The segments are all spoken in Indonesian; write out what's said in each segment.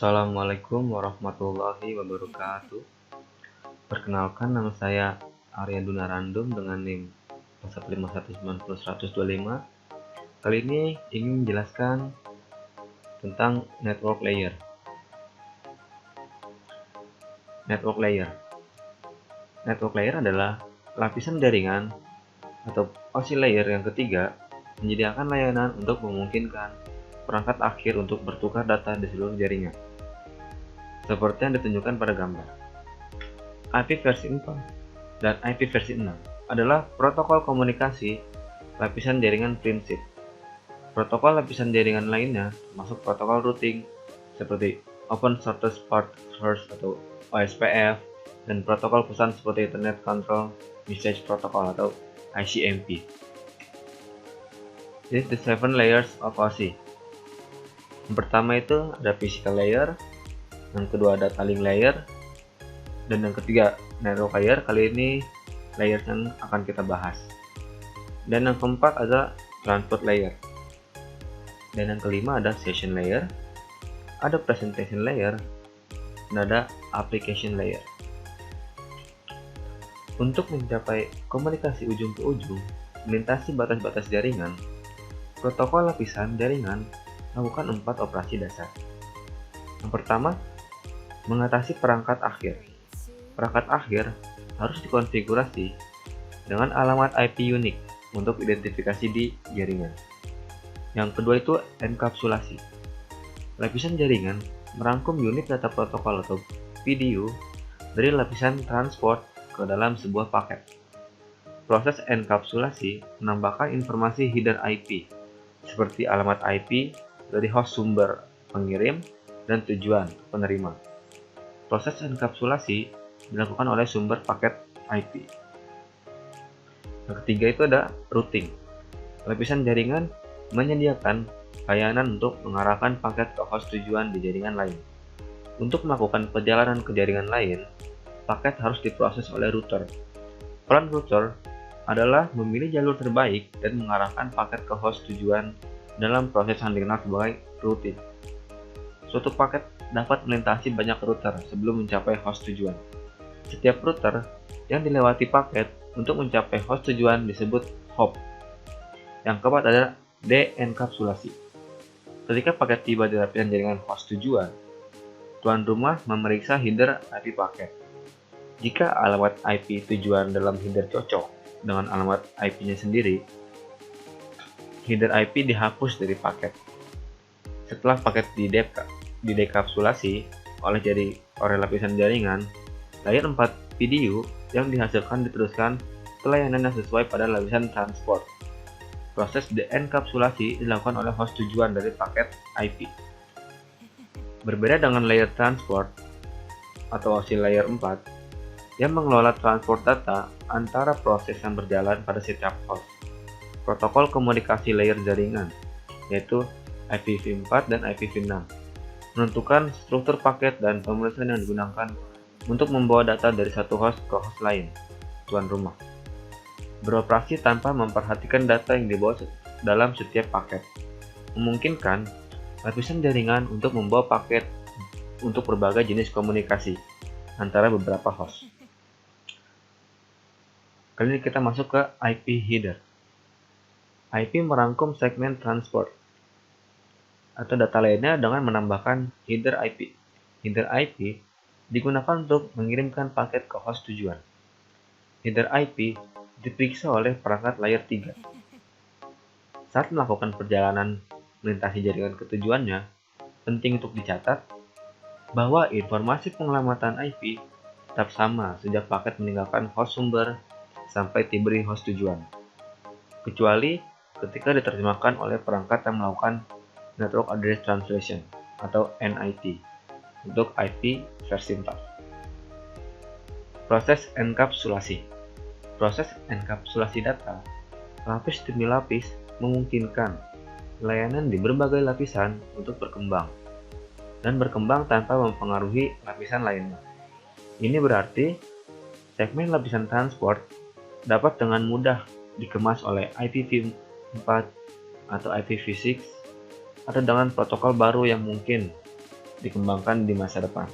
Assalamualaikum warahmatullahi wabarakatuh. Perkenalkan, nama saya Arya Dunarandum dengan NIM 15190-125. Kali ini ingin menjelaskan tentang network layer. Network layer. Network layer adalah lapisan jaringan atau OSI layer yang ketiga, menyediakan layanan untuk memungkinkan perangkat akhir untuk bertukar data di seluruh jaringan, seperti yang ditunjukkan pada gambar. IP versi 4 dan IP versi 6 adalah protokol komunikasi lapisan jaringan prinsip. Protokol lapisan jaringan lainnya termasuk protokol routing seperti Open Shortest Path First atau OSPF, dan protokol pesan seperti Internet Control Message Protocol atau ICMP. This is the 7 layers of OSI. Yang pertama itu ada physical layer, yang kedua ada tiling layer, dan yang ketiga network layer. Kali ini layers yang akan kita bahas. Dan yang keempat ada transport layer. Dan yang kelima ada session layer, ada presentation layer, dan ada application layer. Untuk mencapai komunikasi ujung ke ujung, melintasi batas-batas jaringan, protokol lapisan jaringan melakukan 4 operasi dasar. Yang pertama, mengatasi perangkat akhir. Perangkat akhir harus dikonfigurasi dengan alamat IP unik untuk identifikasi di jaringan. Yang kedua itu enkapsulasi. Lapisan jaringan merangkum unit data protokol atau PDU dari lapisan transport ke dalam sebuah paket. Proses enkapsulasi menambahkan informasi header IP seperti alamat IP dari host sumber pengirim dan tujuan penerima. Proses enkapsulasi dilakukan oleh sumber paket IP. Yang ketiga itu ada routing. Lapisan jaringan menyediakan layanan untuk mengarahkan paket ke host tujuan di jaringan lain. Untuk melakukan perjalanan ke jaringan lain, paket harus diproses oleh router. Peran router adalah memilih jalur terbaik dan mengarahkan paket ke host tujuan dalam proses yang dikenal sebagai routing. Suatu paket dapat melintasi banyak router sebelum mencapai host tujuan. Setiap router yang dilewati paket untuk mencapai host tujuan disebut hop. Yang keempat adalah de-enkapsulasi. Ketika paket tiba di lapisan jaringan host tujuan, tuan rumah memeriksa header IP paket. Jika alamat IP tujuan dalam header cocok dengan alamat IP-nya sendiri, header IP dihapus dari paket. Setelah paket didekapsulasi oleh lapisan jaringan, layer 4 PDU yang dihasilkan diteruskan ke layanan yang sesuai pada lapisan transport. Proses de-enkapsulasi dilakukan oleh host tujuan dari paket IP. Berbeda dengan layer transport atau OSI layer 4 yang mengelola transport data antara proses yang berjalan pada setiap host. Protokol komunikasi layer jaringan, yaitu IPv4 dan IPv6, menentukan struktur paket dan penulisan yang digunakan untuk membawa data dari satu host ke host lain, tuan rumah. Beroperasi tanpa memperhatikan data yang dibawa dalam setiap paket, memungkinkan lapisan jaringan untuk membawa paket untuk berbagai jenis komunikasi antara beberapa host. Kali ini kita masuk ke IP header. IP merangkum segmen transport atau data lainnya dengan menambahkan header IP. Header IP digunakan untuk mengirimkan paket ke host tujuan. Header IP diperiksa oleh perangkat layer 3. Saat melakukan perjalanan melintasi jaringan ke tujuannya, penting untuk dicatat bahwa informasi pengelamatan IP tetap sama sejak paket meninggalkan host sumber sampai tiba di host tujuan, kecuali ketika diterjemahkan oleh perangkat yang melakukan Network Address Translation atau NIT untuk IP versi 4. Proses enkapsulasi. Proses enkapsulasi data lapis demi lapis memungkinkan layanan di berbagai lapisan untuk berkembang dan berkembang tanpa mempengaruhi lapisan lainnya. Ini berarti segmen lapisan transport dapat dengan mudah dikemas oleh IPv4 atau IPv6 atau dengan protokol baru yang mungkin dikembangkan di masa depan.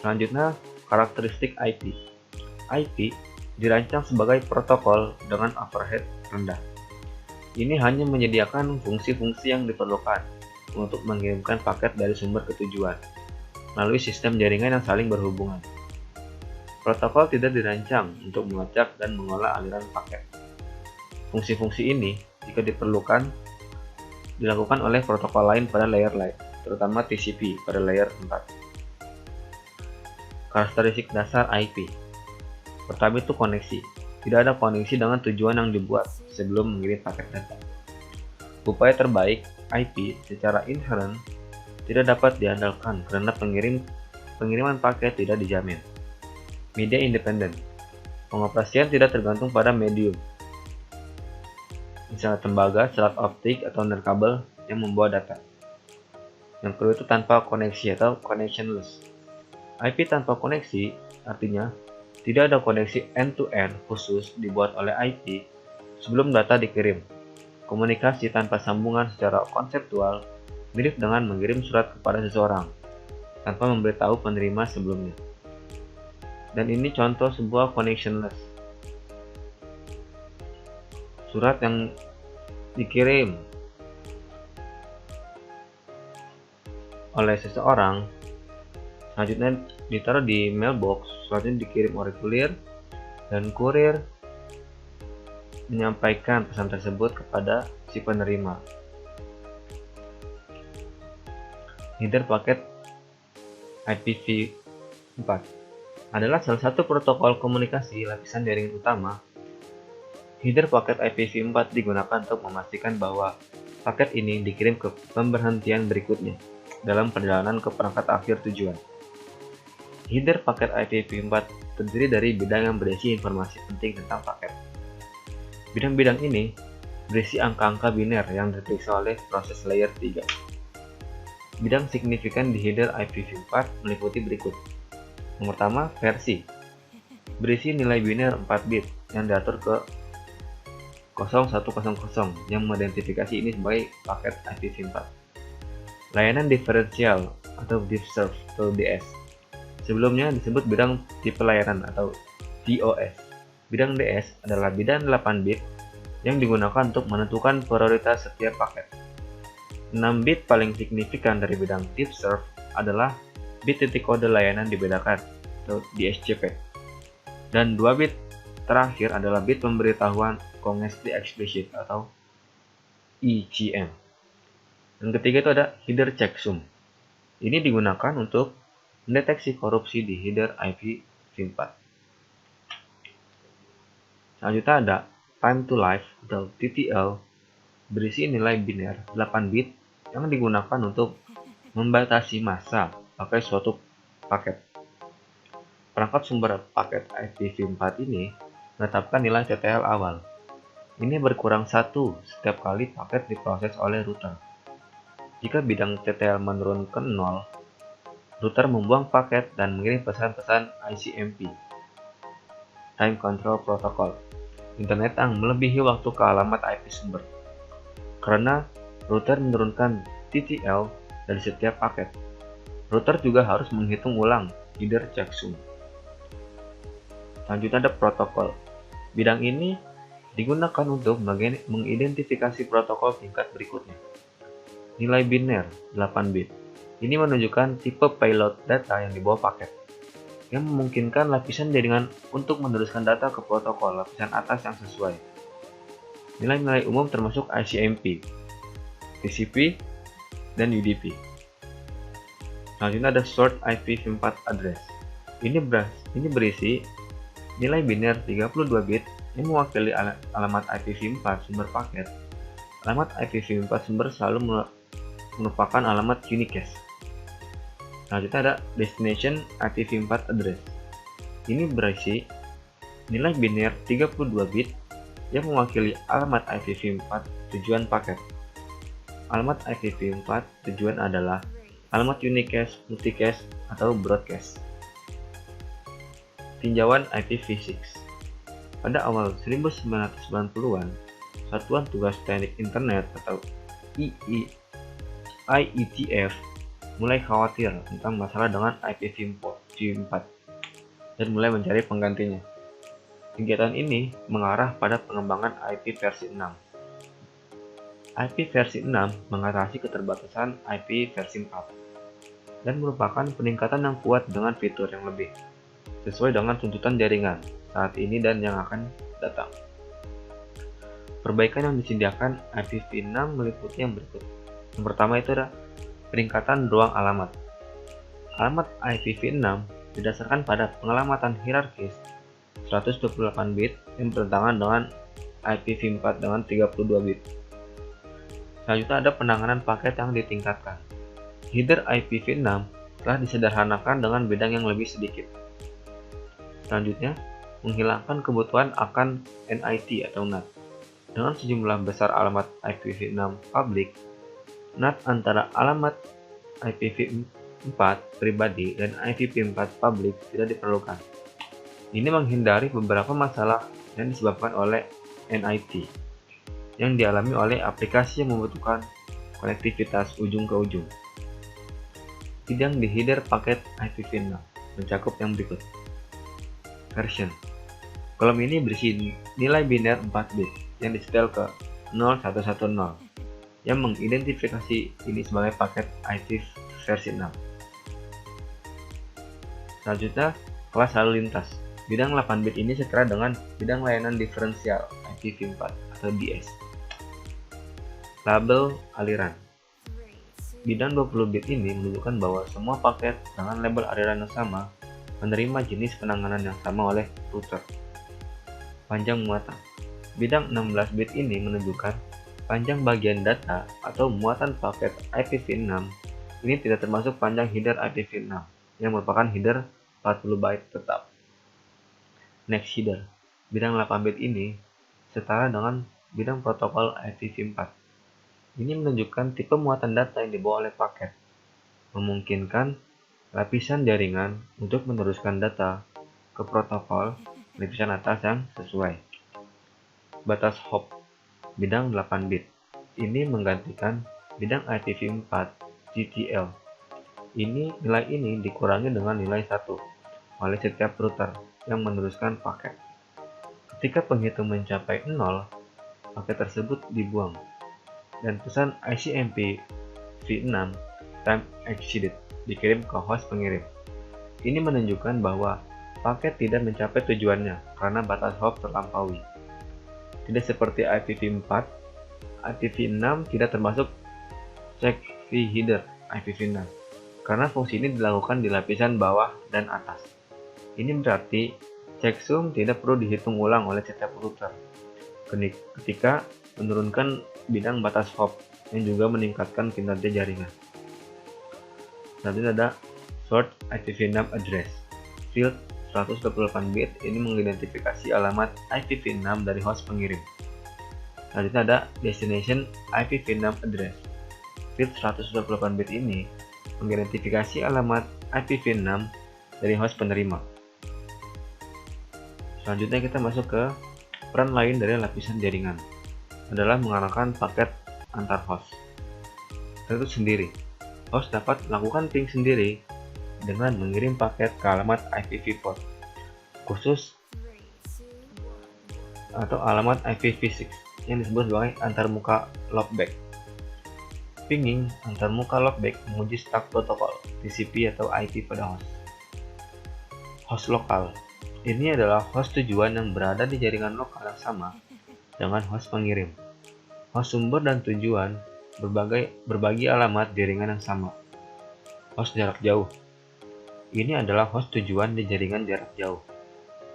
Selanjutnya, karakteristik IP. IP dirancang sebagai protokol dengan overhead rendah. Ini hanya menyediakan fungsi-fungsi yang diperlukan untuk mengirimkan paket dari sumber ke tujuan melalui sistem jaringan yang saling berhubungan. Protokol tidak dirancang untuk melacak dan mengolah aliran paket. Fungsi-fungsi ini, jika diperlukan, dilakukan oleh protokol lain pada layer lain, terutama TCP pada layer 4. Karakteristik dasar IP. Pertama itu koneksi. Tidak ada koneksi dengan tujuan yang dibuat sebelum mengirim paket data. Upaya terbaik, IP secara inherent tidak dapat diandalkan karena pengiriman paket tidak dijamin. Media independen. Pengoperasian tidak tergantung pada medium, misalnya tembaga, serat optik, atau nirkabel yang membawa data. Yang kedua itu tanpa koneksi atau connectionless. IP tanpa koneksi artinya tidak ada koneksi end-to-end khusus dibuat oleh IP sebelum data dikirim. Komunikasi tanpa sambungan secara konseptual mirip dengan mengirim surat kepada seseorang tanpa memberitahu penerima sebelumnya. Dan ini contoh sebuah connectionless. Surat yang dikirim oleh seseorang, selanjutnya ditaruh di mailbox, selanjutnya dikirim oleh kurir, dan kurir menyampaikan pesan tersebut kepada si penerima. Header paket IPv4 adalah salah satu protokol komunikasi lapisan jaringan utama. Header paket IPv4 digunakan untuk memastikan bahwa paket ini dikirim ke pemberhentian berikutnya dalam perjalanan ke perangkat akhir tujuan. Header paket IPv4 terdiri dari bidang yang berisi informasi penting tentang paket. Bidang-bidang ini berisi angka-angka biner yang diperiksa oleh proses layer 3. Bidang signifikan di header IPv4 meliputi berikut. Yang pertama, versi. Berisi nilai biner 4 bit yang diatur ke 0100 yang mengidentifikasi ini sebagai paket IPv4. Layanan diferensial atau deep serve atau DS. Sebelumnya disebut bidang tipe layanan atau DOS. Bidang DS adalah bidang 8 bit yang digunakan untuk menentukan prioritas setiap paket. 6 bit paling signifikan dari bidang deep serve adalah bit titik kode layanan dibedakan atau DSCP. Dan 2 bit terakhir adalah bit pemberitahuan Congested Explicit atau ECM. Yang ketiga itu ada header checksum. Ini digunakan untuk mendeteksi korupsi di header IPv4. Selanjutnya ada time to life atau TTL, berisi nilai biner 8 bit yang digunakan untuk membatasi masa pakai suatu paket. Perangkat sumber paket IPv4 ini menetapkan nilai TTL awal. Ini berkurang 1 setiap kali paket diproses oleh router. Jika bidang TTL menurun ke 0, router membuang paket dan mengirim pesan-pesan ICMP, Time Control Protocol, internet yang melebihi waktu ke alamat IP sumber. Karena router menurunkan TTL dari setiap paket, router juga harus menghitung ulang header checksum. Selanjutnya ada protokol. Bidang ini digunakan untuk mengidentifikasi protokol tingkat berikutnya. Nilai biner 8 bit. Ini menunjukkan tipe payload data yang dibawa paket, yang memungkinkan lapisan jaringan untuk meneruskan data ke protokol lapisan atas yang sesuai. Nilai-nilai umum termasuk ICMP, TCP, dan UDP. Selanjutnya ada short IPv4 address. Ini berisi nilai biner 32 bit yang mewakili alamat IPv4 sumber paket. Alamat IPv4 sumber selalu merupakan alamat unicast. Selanjutnya ada destination IPv4 address. Ini berisi nilai biner 32 bit yang mewakili alamat IPv4 tujuan paket. Alamat IPv4 tujuan adalah alamat unicast, multicast, atau broadcast. Tinjauan IPv6. Pada awal 1990-an, Satuan Tugas Teknik Internet atau IETF mulai khawatir tentang masalah dengan IPv4 dan mulai mencari penggantinya. Kegiatan ini mengarah pada pengembangan IP versi 6. IP versi 6 mengatasi keterbatasan IP versi 4 dan merupakan peningkatan yang kuat dengan fitur yang lebih sesuai dengan tuntutan jaringan saat ini dan yang akan datang. Perbaikan yang disediakan IPv6 meliputi yang berikut. Yang pertama itu adalah peningkatan ruang alamat. Alamat IPv6 didasarkan pada pengelamatan hierarkis 128 bit yang bertentangan dengan IPv4 dengan 32 bit. Selanjutnya ada penanganan paket yang ditingkatkan. Header IPv6 telah disederhanakan dengan bidang yang lebih sedikit. Selanjutnya, menghilangkan kebutuhan akan NIT atau NAT. Dengan sejumlah besar alamat IPv6 publik, NAT antara alamat IPv4 pribadi dan IPv4 publik tidak diperlukan. Ini menghindari beberapa masalah yang disebabkan oleh NIT yang dialami oleh aplikasi yang membutuhkan konektivitas ujung ke ujung. Bidang di header paket IPv6 mencakup yang berikut. Version. Kolom ini berisi nilai biner 4 bit yang disetel ke 0110 yang mengidentifikasi ini sebagai paket IP versi 6. Selanjutnya, kelas lalu lintas. Bidang 8 bit ini setara dengan bidang layanan diferensial IPv4 atau DS. Label aliran. Bidang 20 bit ini menunjukkan bahwa semua paket dengan label aliran yang sama menerima jenis penanganan yang sama oleh router. Panjang muatan. Bidang 16 bit ini menunjukkan panjang bagian data atau muatan paket IPv6 ini tidak termasuk panjang header IPv6 yang merupakan header 40 byte tetap. Next header. Bidang 8 bit ini setara dengan bidang protokol IPv4. Ini menunjukkan tipe muatan data yang dibawa oleh paket, memungkinkan lapisan jaringan untuk meneruskan data ke protokol lapisan atas yang sesuai. Batas hop. Bidang 8 bit. Ini menggantikan bidang IPv4 GTL. Nilai ini dikurangi dengan nilai 1 oleh setiap router yang meneruskan paket. Ketika penghitung mencapai 0, paket tersebut dibuang dan pesan ICMP v6 time exceeded dikirim ke host pengirim. Ini menunjukkan bahwa paket tidak mencapai tujuannya karena batas hop terlampaui. Tidak seperti IPv4, IPv6 tidak termasuk check v header IPv6 karena fungsi ini dilakukan di lapisan bawah dan atas. Ini berarti checksum tidak perlu dihitung ulang oleh setiap router ketika menurunkan bidang batas hop yang juga meningkatkan kinerja jaringan. Selanjutnya ada sort IPv6 address. Field 128 bit ini mengidentifikasi alamat IPv6 dari host pengirim. Selanjutnya ada destination IPv6 address. Field 128 bit ini mengidentifikasi alamat IPv6 dari host penerima. Selanjutnya kita masuk ke peran lain dari lapisan jaringan adalah mengarahkan paket antar host. Itu sendiri, host dapat melakukan ping sendiri dengan mengirim paket ke alamat IPv4 khusus atau alamat IPv6 yang disebut sebagai antarmuka loopback. Pinging antarmuka loopback menguji stack protokol TCP atau IP pada host. Host lokal. Ini adalah host tujuan yang berada di jaringan lokal yang sama dengan host pengirim. Host sumber dan tujuan berbagi alamat jaringan yang sama. Host jarak jauh. Ini adalah host tujuan di jaringan jarak jauh.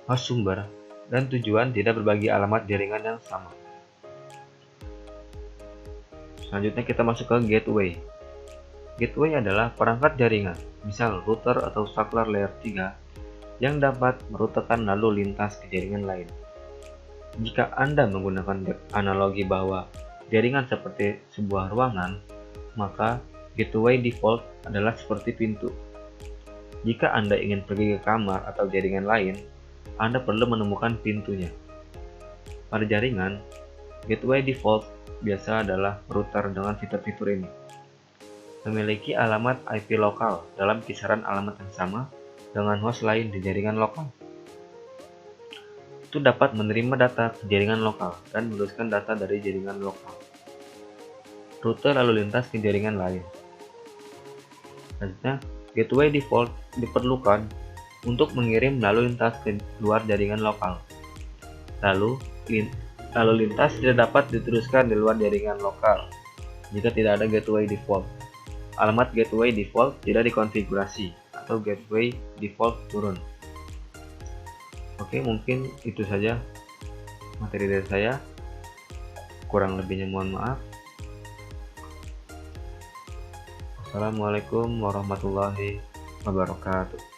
Host sumber dan tujuan tidak berbagi alamat jaringan yang sama. Selanjutnya kita masuk ke gateway. Gateway adalah perangkat jaringan, misal router atau saklar layer 3 yang dapat merutekan lalu lintas ke jaringan lain. Jika Anda menggunakan analogi bahwa jaringan seperti sebuah ruangan, maka gateway default adalah seperti pintu. Jika Anda ingin pergi ke kamar atau jaringan lain, Anda perlu menemukan pintunya. Pada jaringan, gateway default biasa adalah router dengan fitur-fitur ini. memiliki alamat IP lokal dalam kisaran alamat yang sama dengan host lain di jaringan lokal. Itu dapat menerima data ke jaringan lokal dan meneruskan data dari jaringan lokal. Rute lalu lintas ke jaringan lain. Selanjutnya, gateway default diperlukan untuk mengirim lalu lintas ke luar jaringan lokal. Lalu lintas tidak dapat diteruskan di luar jaringan lokal jika tidak ada gateway default. Alamat gateway default tidak dikonfigurasi atau gateway default turun. Oke, mungkin itu saja materi dari saya. Kurang lebihnya mohon maaf. Assalamualaikum warahmatullahi wabarakatuh.